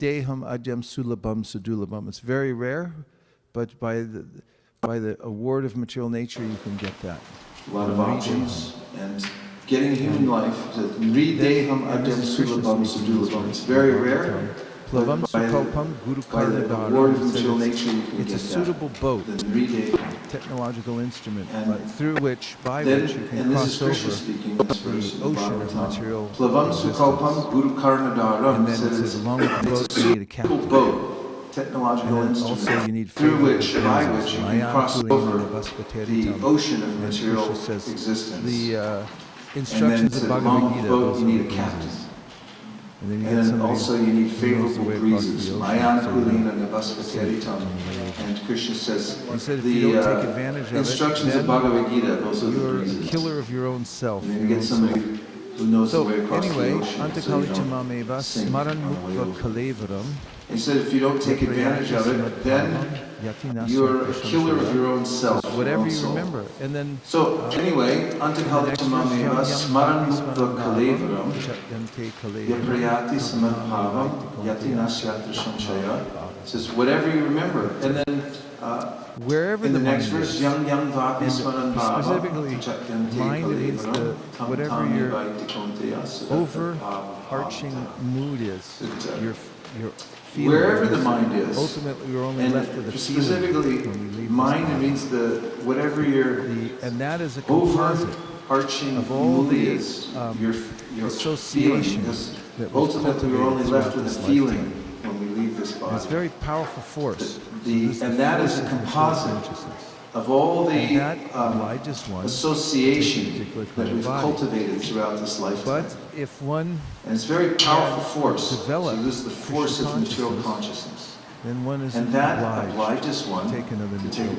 Deham adyam sulabham sudulabham. It's very rare, but by the award of material nature, you can get that. A lot of options, and getting a human life, Deham adyam sulabham sudulabham. It's very rare. Plavam sukalpam guru karnadaram. It's a suitable boat, technological instrument, through which, by which you can cross over the ocean of material existence. And then it says, along with the boat, you need a captain. Technological instrument, also you need through which, by which you can cross over the ocean of material existence. The instructions of Bhagavad Gita, you need a captain. And then also you need favorable breezes. Mayan kulina navaspataritam. And Krishna says, he said if you don't take advantage of instructions of Bhagavad Gita, those are the breezes. You're a killer of your own self. And you get somebody who knows the way across anyway, the ocean. Antakalitamameva smaran mukva kalevaram. He said if you don't take advantage of it, then you're a killer of your own self. Whatever you remember. And then so anyway, Antakalitamameva smaran mukva kalevaram yaprayati samadbhavam yati nasyatra samshaya. Says whatever you remember. And then wherever in the the next mind verse, is, young vati smaran bhava specifically mind means whatever your overarching mood is, your feeling. Wherever the mind is, ultimately we're only left with a feeling. Specifically, mind means whatever your and that is a composite overarching of all mood the is, your association feeling. Ultimately, we're only left with a feeling when we leave this body. It's a very powerful force. And that is a composite of all the association that we've cultivated throughout this lifetime. But if one and it's a very powerful force. So this is the force of material consciousness. Then one is and that obliges one to take a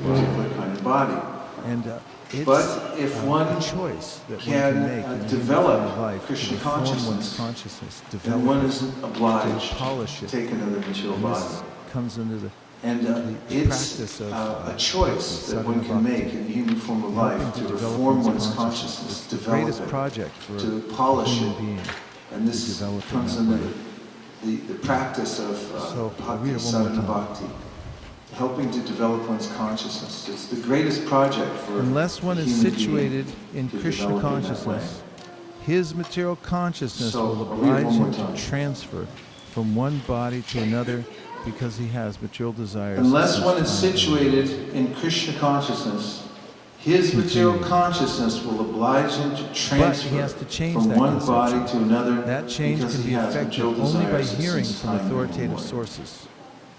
particular kind of body. And but if one choice that can make develop Krishna consciousness, then one is obliged to take another material body. Comes into the it's a choice that one can make in the human form of life to reform one's consciousness, develop it, to polish it. And this comes under the practice of bhakti, sadhana bhakti, helping to develop one's consciousness. It's the greatest project for unless one is situated in Krishna consciousness, his material consciousness will oblige him to transfer from one body to another because he has material desires. Unless one is situated in Krishna consciousness, his material consciousness will oblige him to transfer from one body to another. That change can be effected only by hearing from authoritative sources.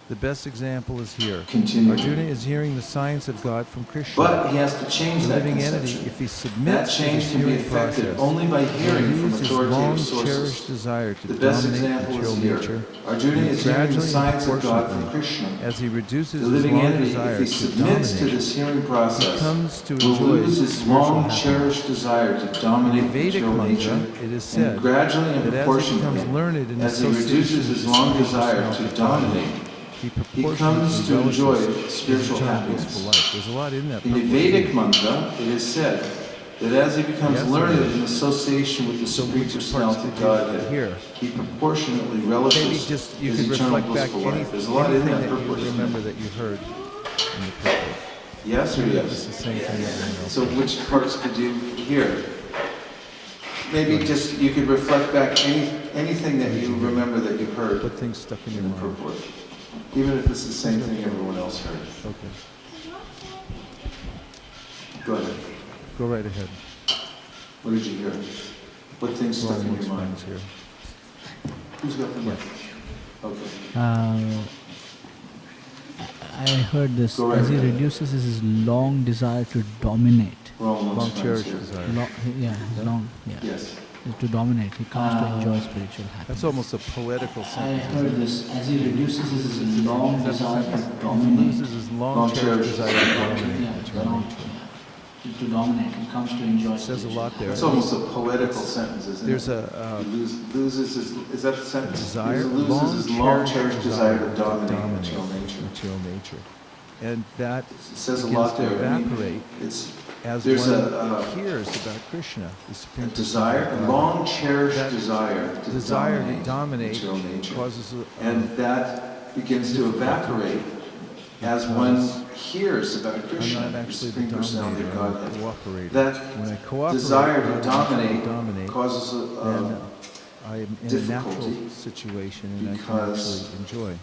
The best example is here. Arjuna is hearing the science of God from Krishna. But he has to change that living entity, if he submits to this hearing process, only by hearing from authoritative sources. Cherished desire to the best dominate example material is here. nature, Arjuna is hearing the science of God from Krishna. As he reduces the living his long entity, desire if he submits to this hearing process, he comes to will enjoy lose his long cherished desire to dominate material nature. It is said and gradually and proportionally, as he reduces his long desire to dominate, he comes to enjoy spiritual happiness. There's a lot in that. In the Vedic mantra, it is said that as he becomes learned in association with the Supreme Personality of Godhead, he proportionately relishes his eternal blissful life. There's a lot in that purport. Remember that you heard in the purport. Yes or yes? It's the same thing. So which parts could you hear? Maybe just you could reflect back anything that you remember that you heard. What things stuck in your mind? Purport. Even if it's the same thing everyone else heard. Okay. Go ahead. Go right ahead. What did you hear? What things stuck in your mind? Here. Who's got the mic? Okay. I heard this. As he reduces his long desire to dominate. Long cherished desire. Yes. To dominate, he comes to enjoy spiritual happiness. That's almost a poetical sentence. I heard this. As he reduces his long desire to dominate, loses his long cherished desire to dominate. To dominate, he comes to enjoy. It says a lot there. It's almost a poetical sentence, isn't There's it? Loses his, is that the sentence? Desire, loses his long cherished desire to dominate material nature. And that It says a begins lot to there. I mean, evaporate as there's one hears about Krishna, the a Supreme desire, a Personality. long cherished That desire to dominate material nature. causes And that begins to evaporate as one hears about I'm Krishna, not the actually the Supreme Personality of dominator, I'm a Godhead. cooperator. That When I cooperate, desire rather to than trying to dominate causes then I am in a natural difficulty situation and I can because actually enjoy.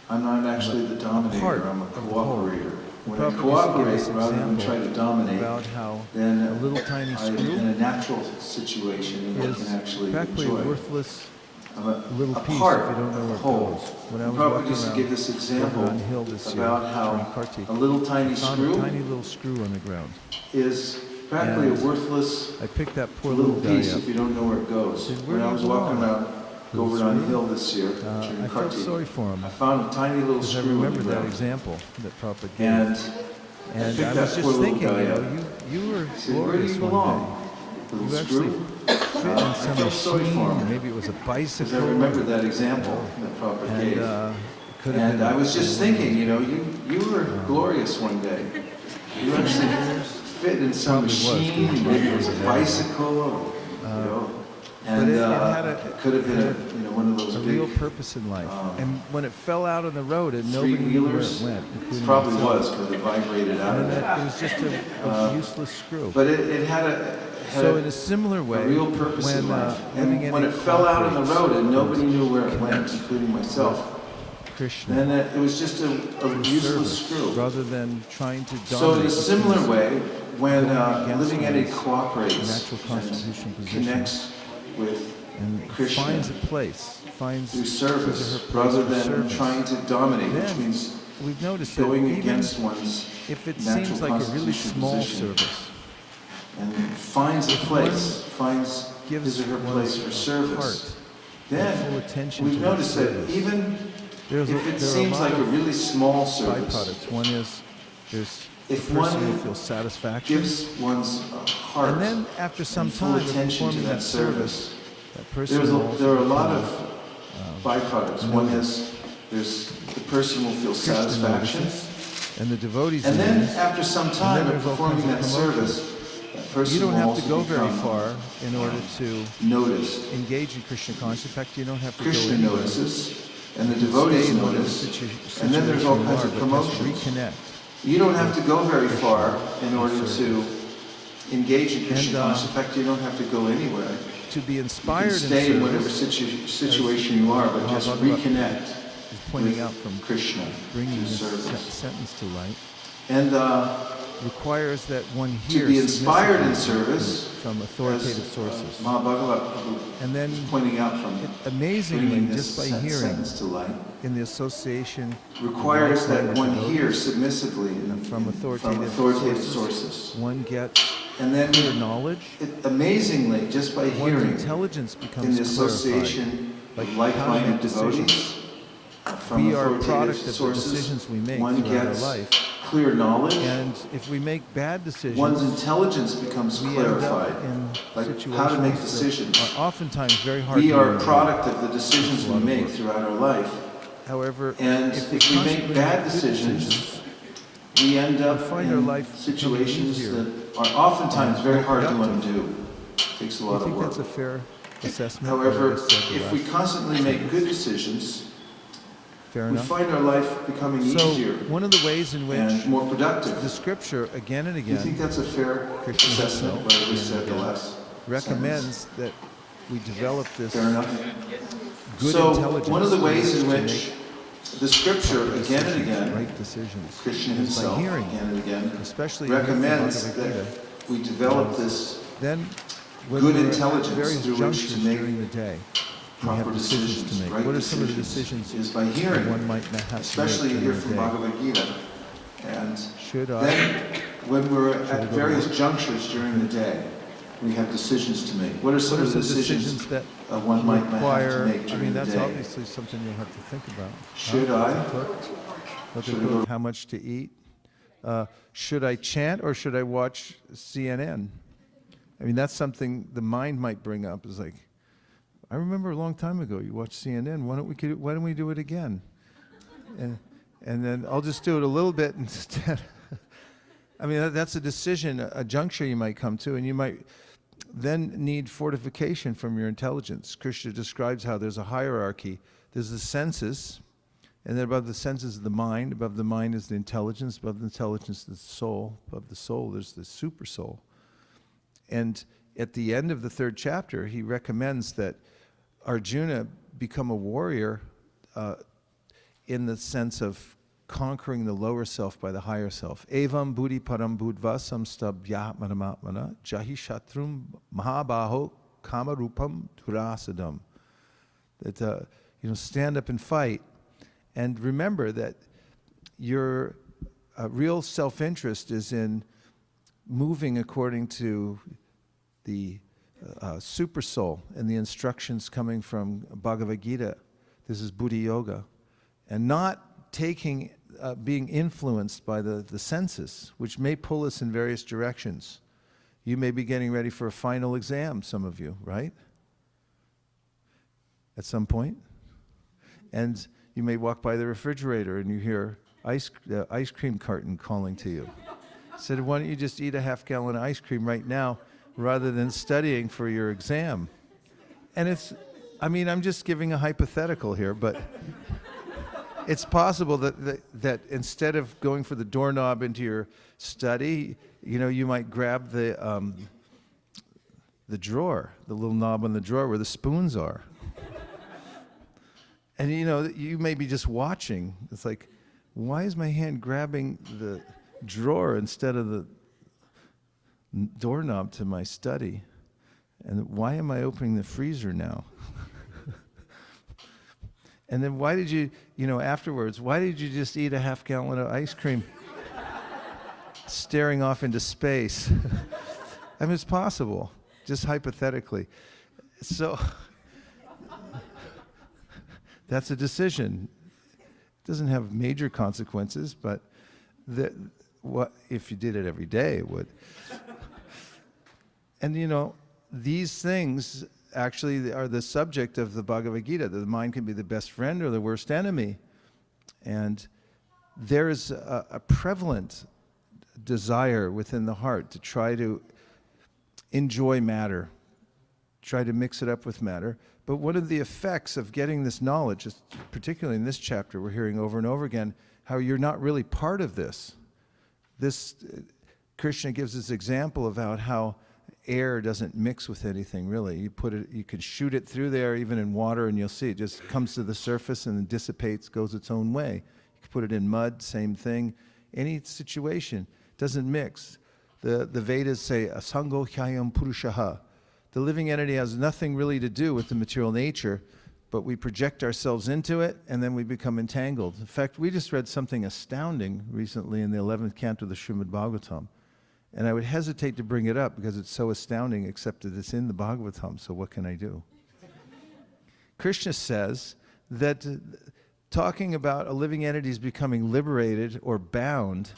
I'm not actually the part dominator, I'm a of the whole. cooperator. When Prabhupada I used to give cooperate this rather than example try to dominate, about how then a little tiny I'm screw in a natural situation and I is can actually practically a enjoy. worthless I'm a little piece part if you don't know of where the it whole. goes. When I was Prabhupada walking used to around give this example on hill this year about during how Kartik, a little tiny I found screw a tiny little screw on the ground. is practically And a worthless I picked that poor little little guy piece up. if you don't know where it goes. Said, "Where When do I you was walking belong?" around Govardhan screw? Hill this year during I felt Kartik, sorry for him I found a tiny little because I screw on remembered the that ground. example that Prabhupada And gave. I And picked I that was poor just little thinking, guy you know, up. you were I said, where do glorious you one belong? day. Little You actually screw? fit in I some felt sorry machine, for or him. maybe it was a Because bicycle. I remembered that example that Prabhupada And gave. it could have And been I was just thinking, you know, you were glorious one day. You actually fit in some Probably was, machine, because maybe it was a probably was. bicycle, or, you know. But And it had it could have been one of those a big real purpose in life. And when it fell out on the road and nobody knew where three-wheelers. it went, It including probably myself. was, because it vibrated out And of then it. it was just a useless screw. But it had a So in a similar way, real purpose when in life. living And in when a it fell out on the road and nobody cooperates knew where it went, connects including myself, Krishna, then it was just a useless service, screw. rather than trying to So dominate. in a similar which way, when going against living entity one's cooperates natural constitution and position connects with and Krishna finds a place, finds through his or her service, place rather for than service, trying to dominate, which then means we've noticed that going even against one's if it natural seems like a really constitution small position, service, and finds a place, finds gives his or her one's place for service, heart then full attention we've to that noticed that service. even There's if it there are seems a lot like a of really small service, byproducts. One is there's if the person one who feels satisfaction, gives one's heart and then after some and full time of attention to performing that that service, that person there will also are a lot become, of byproducts. One is the person will feel Krishna satisfaction, notices, and the devotees and then notice. after some time of there's all performing that kinds of promotion. service, that person You don't will have also to go very become far in order to noticed. engage in Krishna consciousness. In fact, you don't have to Krishna go anywhere. notices, and the Stay devotees in whatever notice, situation and then there's all you kinds are, of but promotions. just reconnect. You don't have to go very Krishna far in order and to engage in Krishna And, consciousness. In fact, you don't have to go anywhere. To be You inspired can stay in in whatever service, situation you are, but just Bhagavad reconnect is pointing out from with Krishna bringing through this service. sentence to light, And requires that one to hears be inspired in submissively service, from authoritative as sources. Mahabhagavat Prabhu And then, is pointing out from amazingly, bringing this just by hearing sentence to light, in the association requires that like-minded one devotees hears submissively from authoritative sources. one gets And then clear knowledge, amazingly, just by one's hearing intelligence in becomes the clarified. association Like of how to like-minded make decisions. devotees from We are a authoritative product of the sources, decisions we make one throughout our gets life. clear knowledge, And if we make bad decisions, one's intelligence becomes we end clarified, up in like situations how to make that decisions. are oftentimes very hard We to are a remember. product of the decisions It's a we lot of make work. throughout our life. However, And if if we make constantly bad good decisions, we end up find our in life becoming situations easier that are oftentimes very hard to productive. undo. Takes a do you lot of think work. that's a fair assessment? of what However, I said the if we last constantly make good sentence? decisions, Fair we enough. find our life becoming So easier one of the ways in which and more productive. the scripture again and Do you think again that's a fair Krishna assessment, himself, what I just again said and the again, last recommends sentence? that we develop this Fair enough? good So, intelligence one of the ways in to which make the scripture, proper again and decisions, again, right decisions, Krishna is by himself, hearing, again and again, especially in the recommends Bhagavad that Gita. we develop this Then, when good we're at intelligence various through which junctures to make during the day, we proper have decisions decisions, to make. right What are some of the decisions, decisions is by that hearing, one might not have especially to make here during from the day? Bhagavad Gita. And Should I? then, when we're I at go to various work? junctures during the day, we have decisions to make. What are some What of are the some decisions decisions that one might have to require? make I during mean, the that's day? obviously something you'll have to think about. Should Huh? I? To cook? What to Should I cook? go- How much to eat? Should I chant or should I watch CNN? I mean, that's something the mind might bring up. Is like, I remember a long time ago you watched CNN. Why don't we do it again? And then I'll just do it a little bit instead. I mean, that's a decision, a juncture you might come to, and you might then need fortification from your intelligence. Krishna describes how there's a hierarchy. There's the senses, and then above the senses is the mind. Above the mind is the intelligence. Above the intelligence is the soul. Above the soul there's the super soul. And at the end of the 3rd chapter, he recommends that Arjuna become a warrior in the sense of conquering the lower self by the higher self. Evam buddhi param buddva samstabhya manamatmana jahi shatrum mahabaho kamarupam turasadam. That, stand up and fight. And remember that your real self-interest is in moving according to the super soul and the instructions coming from Bhagavad Gita. This is Buddhi Yoga. And not being influenced by the senses, which may pull us in various directions. You may be getting ready for a final exam, some of you, right? At some point. And you may walk by the refrigerator and you hear ice cream carton calling to you. Said, why don't you just eat a half-gallon of ice cream right now rather than studying for your exam? And I'm just giving a hypothetical here, but it's possible that instead of going for the doorknob into your study, you might grab the drawer, the little knob on the drawer where the spoons are. And you may be just watching. It's like, why is my hand grabbing the drawer instead of the doorknob to my study? And why am I opening the freezer now? And then why did you, afterwards, why did you just eat a half-gallon of ice cream staring off into space? It's possible, just hypothetically. So that's a decision. It doesn't have major consequences, but what if you did it every day, it would. And these things actually are the subject of the Bhagavad Gita. The mind can be the best friend or the worst enemy. And there is a prevalent desire within the heart to try to enjoy matter, try to mix it up with matter. But one of the effects of getting this knowledge, particularly in this chapter, we're hearing over and over again, how you're not really part of this. Krishna gives this example about how air doesn't mix with anything, really. You can shoot it through there, even in water, and you'll see it just comes to the surface and then dissipates, goes its own way. You can put it in mud, same thing. Any situation doesn't mix. The Vedas say, asango hyayam purushaha. The living entity has nothing really to do with the material nature, but we project ourselves into it, and then we become entangled. In fact, we just read something astounding recently in the 11th canto of the Srimad Bhagavatam. And I would hesitate to bring it up because it's so astounding, except that it's in the Bhagavatam, so what can I do? Krishna says that talking about a living entity's becoming liberated or bound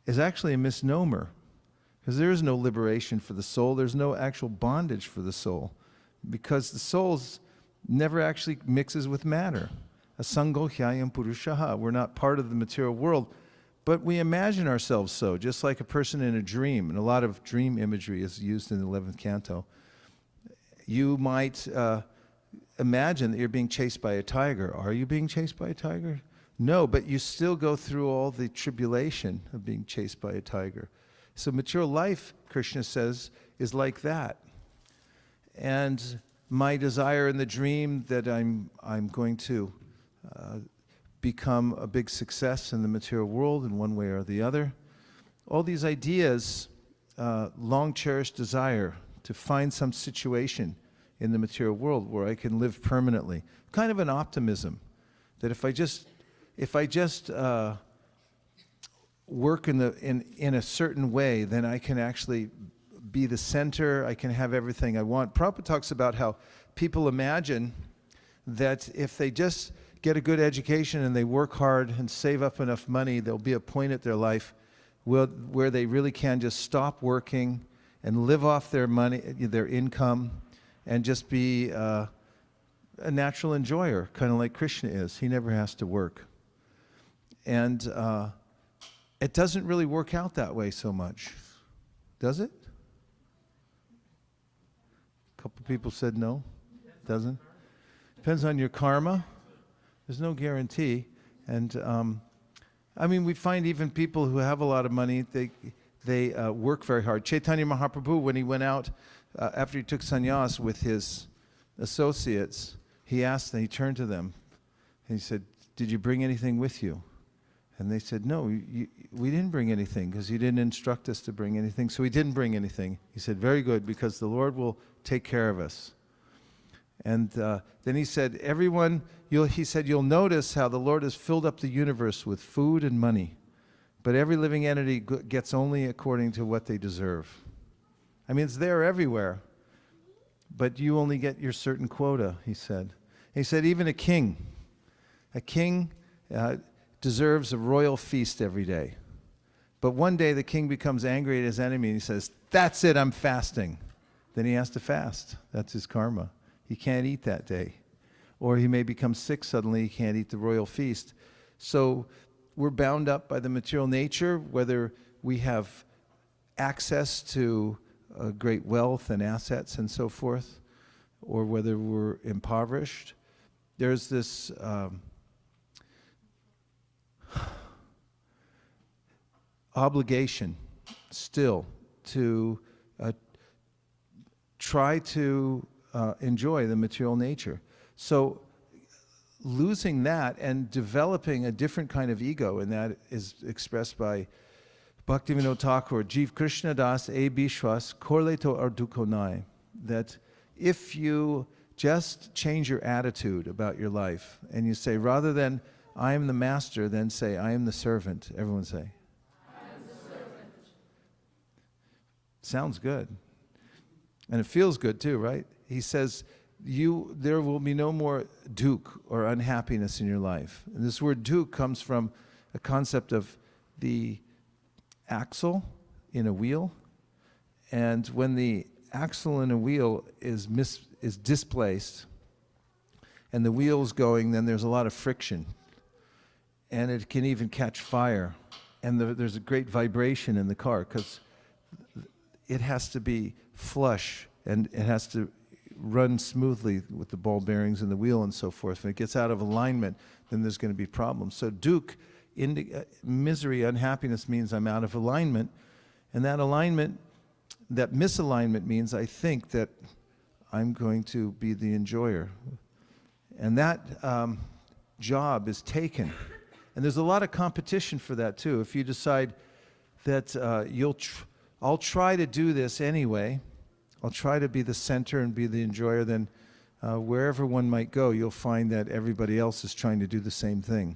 is actually a misnomer. Because there is no liberation for the soul, there's no actual bondage for the soul. Because the soul never actually mixes with matter. Asango hyayam purushaha. We're not part of the material world. But we imagine ourselves so, just like a person in a dream, and a lot of dream imagery is used in the 11th canto. You might imagine that you're being chased by a tiger. Are you being chased by a tiger? No, but you still go through all the tribulation of being chased by a tiger. So material life, Krishna says, is like that. And my desire in the dream that I'm going to become a big success in the material world in one way or the other. All these ideas, long-cherished desire to find some situation in the material world where I can live permanently. Kind of an optimism that if I just work in a certain way, then I can actually be the center, I can have everything I want. Prabhupada talks about how people imagine that if they just get a good education and they work hard and save up enough money, there'll be a point at their life where they really can just stop working and live off their money, their income, and just be a natural enjoyer, kind of like Krishna is. He never has to work. And it doesn't really work out that way so much, does it? A couple people said no, doesn't. Depends on your karma. There's no guarantee. And I mean, we find even people who have a lot of money, they work very hard. Chaitanya Mahaprabhu, when he went out, after he took sannyas with his associates, he asked them, he turned to them, and he said, "Did you bring anything with you?" And they said, "No, we didn't bring anything, because you didn't instruct us to bring anything, so we didn't bring anything." He said, "Very good, because the Lord will take care of us." And then he said, he said, "You'll notice how the Lord has filled up the universe with food and money, but every living entity gets only according to what they deserve." I mean, it's there everywhere, but you only get your certain quota, he said. He said, even a king deserves a royal feast every day. But one day the king becomes angry at his enemy and he says, "That's it, I'm fasting." Then he has to fast. That's his karma. He can't eat that day. Or he may become sick suddenly, he can't eat the royal feast. So we're bound up by the material nature, whether we have access to great wealth and assets and so forth, or whether we're impoverished. There's this obligation still to try to enjoy the material nature. So losing that and developing a different kind of ego, and that is expressed by Bhaktivinoda Thakur, Jiv Krishna Das E Bishwas Korleto Ardukonai, that if you just change your attitude about your life and you say, rather than "I am the master," then say, "I am the servant." Everyone say, "I am the servant." Sounds good. And it feels good too, right? He says, there will be no more dukh or unhappiness in your life. And this word dukh comes from a concept of the axle in a wheel. And when the axle in a wheel is displaced and the wheel's going, then there's a lot of friction. And it can even catch fire. And there's a great vibration in the car because it has to be flush and it has to run smoothly with the ball bearings and the wheel and so forth. If it gets out of alignment, then there's going to be problems. So dukh, misery, unhappiness means I'm out of alignment. And that alignment, that misalignment means I think that I'm going to be the enjoyer. And that job is taken. And there's a lot of competition for that too. If you decide that I'll try to do this anyway, I'll try to be the center and be the enjoyer, then wherever one might go, you'll find that everybody else is trying to do the same thing.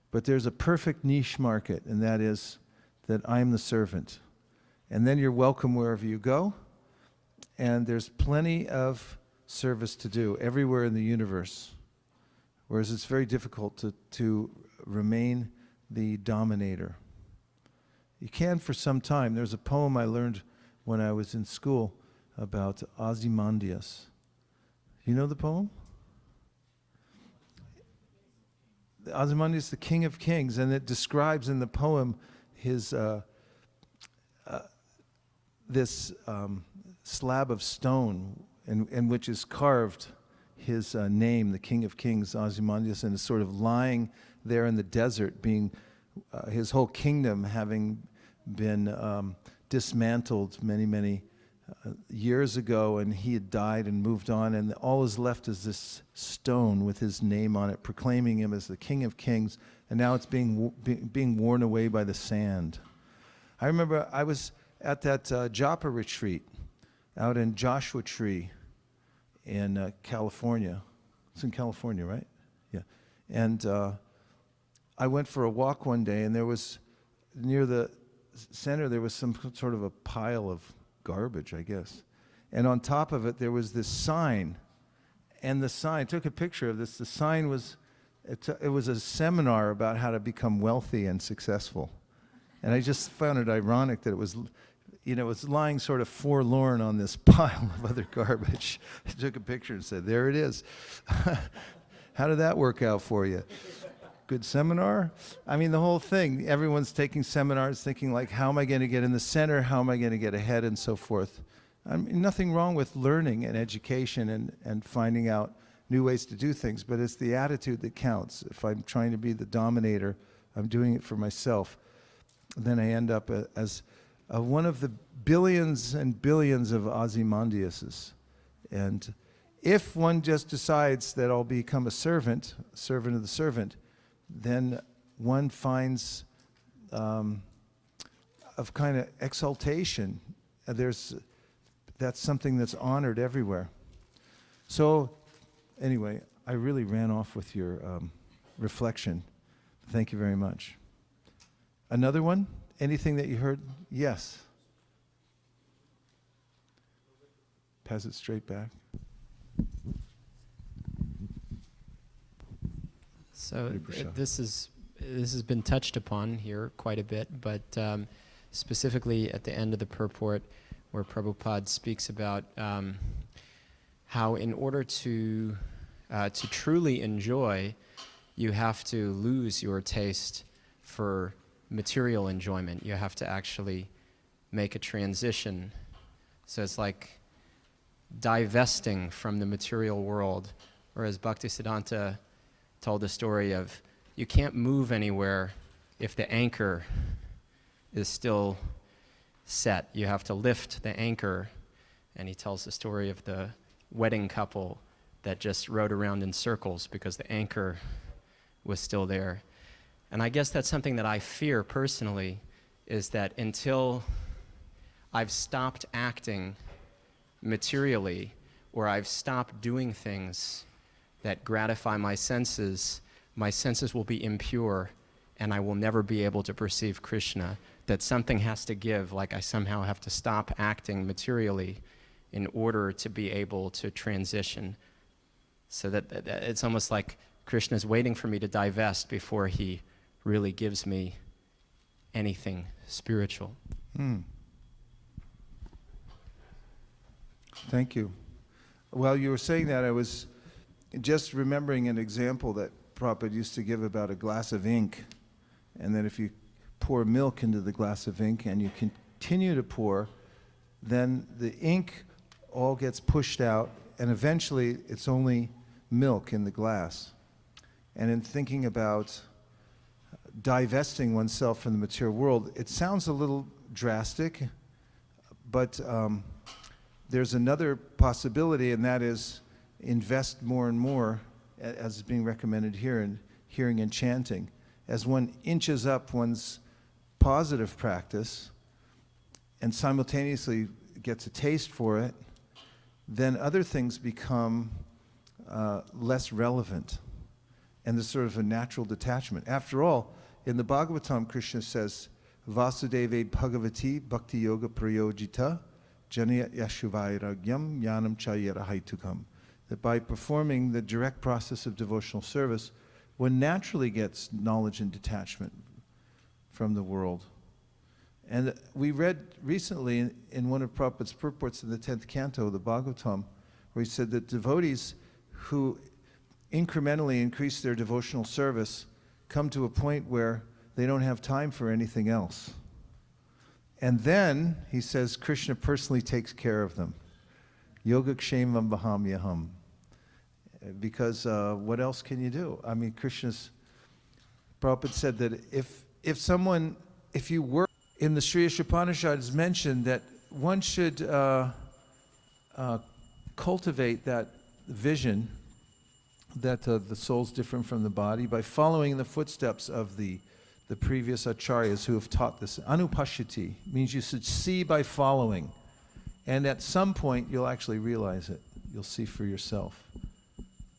But there's a perfect niche market, and that is that I'm the servant. And then you're welcome wherever you go, and there's plenty of service to do everywhere in the universe. Whereas it's very difficult to remain the dominator. You can for some time. There's a poem I learned when I was in school about Ozymandias. You know the poem? Ozymandias, the king of kings, and it describes in the poem his this slab of stone in which is carved his name, the king of kings, Ozymandias, and is sort of lying there in the desert, being his whole kingdom having been dismantled many years ago, and he had died and moved on, and all is left is this stone with his name on it, proclaiming him as the King of Kings, and now it's being worn away by the sand. I remember I was at that Japa retreat out in Joshua Tree in California. It's in California, right? Yeah. And I went for a walk one day, and there was, near the center, there was some sort of a pile of garbage, I guess. And on top of it, there was this sign. And the sign, I took a picture of this. The sign was, it was a seminar about how to become wealthy and successful. And I just found it ironic that it was, it was lying sort of forlorn on this pile of other garbage. I took a picture and said, there it is. How did that work out for you? good seminar. I mean, the whole thing, everyone's taking seminars thinking like, how am I going to get in the center? How am I going to get ahead and so forth? I mean, nothing wrong with learning and education and finding out new ways to do things, but it's the attitude that counts. If I'm trying to be the dominator, I'm doing it for myself, then I end up as one of the billions and billions of Ozymandiases. And if one just decides that I'll become a servant of the servant, then one finds of kind of exaltation. That's something that's honored everywhere. So anyway, I really ran off with your reflection. Thank you very much. Another one? Anything that you heard? Yes. Pass it straight back. So this has been touched upon here quite a bit, but specifically at the end of the purport, where Prabhupada speaks about how in order to truly enjoy, you have to lose your taste for material enjoyment. You have to actually make a transition. So it's like divesting from the material world, or as Bhaktisiddhanta told the story of, you can't move anywhere if the anchor is still set. You have to lift the anchor. And he tells the story of the wedding couple that just rode around in circles because the anchor was still there. And I guess that's something that I fear personally, is that until I've stopped acting materially, or I've stopped doing things that gratify my senses will be impure, and I will never be able to perceive Krishna. That something has to give, like I somehow have to stop acting materially in order to be able to transition. So that it's almost like Krishna's waiting for me to divest before he really gives me anything spiritual. Thank you. While you were saying that, I was just remembering an example that Prabhupada used to give about a glass of ink, and that if you pour milk into the glass of ink and you continue to pour, then the ink all gets pushed out, and eventually it's only milk in the glass. And in thinking about divesting oneself from the material world, it sounds a little drastic, but there's another possibility, and that is invest more and more, as is being recommended here, in hearing and chanting. As one inches up one's positive practice and simultaneously gets a taste for it, then other things become less relevant, and there's sort of a natural detachment. After all, in the Bhagavatam, Krishna says, Vasudeve Bhagavati Bhakti Yoga Prayojita Janaya Yashuvairagyam Yanam Chayera Haitukam. That by performing the direct process of devotional service, one naturally gets knowledge and detachment from the world. And we read recently in one of Prabhupada's purports in the 10th canto of the Bhagavatam, where he said that devotees who incrementally increase their devotional service come to a point where they don't have time for anything else. And then, he says, Krishna personally takes care of them. Yogakshevam Baham Yaham. Because what else can you do? I mean, Prabhupada said that if you work, in the Sri Upanishad is mentioned that one should cultivate that vision that the soul's different from the body by following the footsteps of the previous acharyas who have taught this. Anupashyati means you should see by following. And at some point, you'll actually realize it. You'll see for yourself.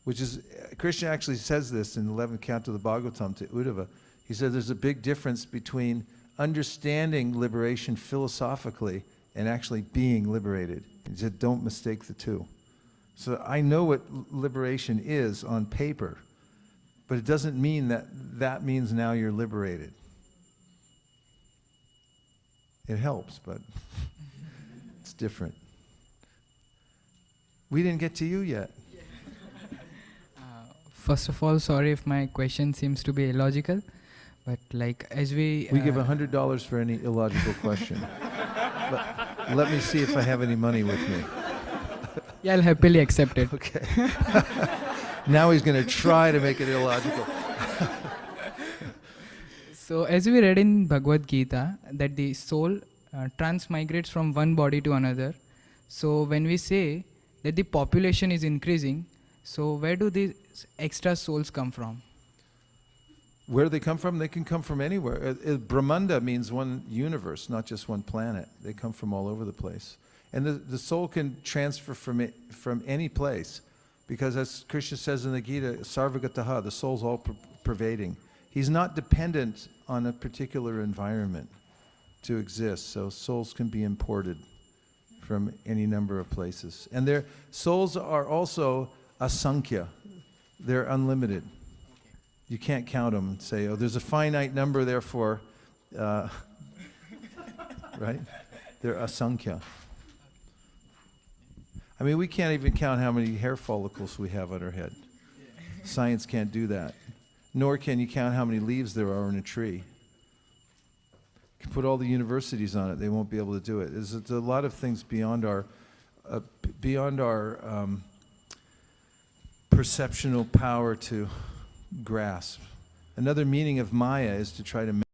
Which is, Krishna actually says this in the 11th canto of the Bhagavatam to Uddhava. He said there's a big difference between understanding liberation philosophically and actually being liberated. He said, don't mistake the two. So I know what liberation is on paper, but it doesn't mean that means now you're liberated. It helps, but it's different. We didn't get to you yet. First of all, sorry if my question seems to be illogical, but like as we give $100 for any illogical question. Let me see if I have any money with me. yeah, I'll happily accept it. Okay. Now he's going to try to make it illogical. So as we read in Bhagavad Gita that the soul transmigrates from one body to another. So when we say that the population is increasing, so where do these extra souls come from? Where do they come from? They can come from anywhere. Brahmanda means one universe, not just one planet. They come from all over the place. And the soul can transfer from any place. Because as Krishna says in the Gita, sarvagataha, the soul's all pervading. He's not dependent on a particular environment to exist. So souls can be imported from any number of places. And their souls are also asankhya. They're unlimited. You can't count them and say, oh, there's a finite number, therefore, right? They're asankhya. I mean, we can't even count how many hair follicles we have on our head. Science can't do that. Nor can you count how many leaves there are in a tree. You can put all the universities on it, they won't be able to do it. There's a lot of things beyond our perceptional power to grasp. Another meaning of Maya is to try to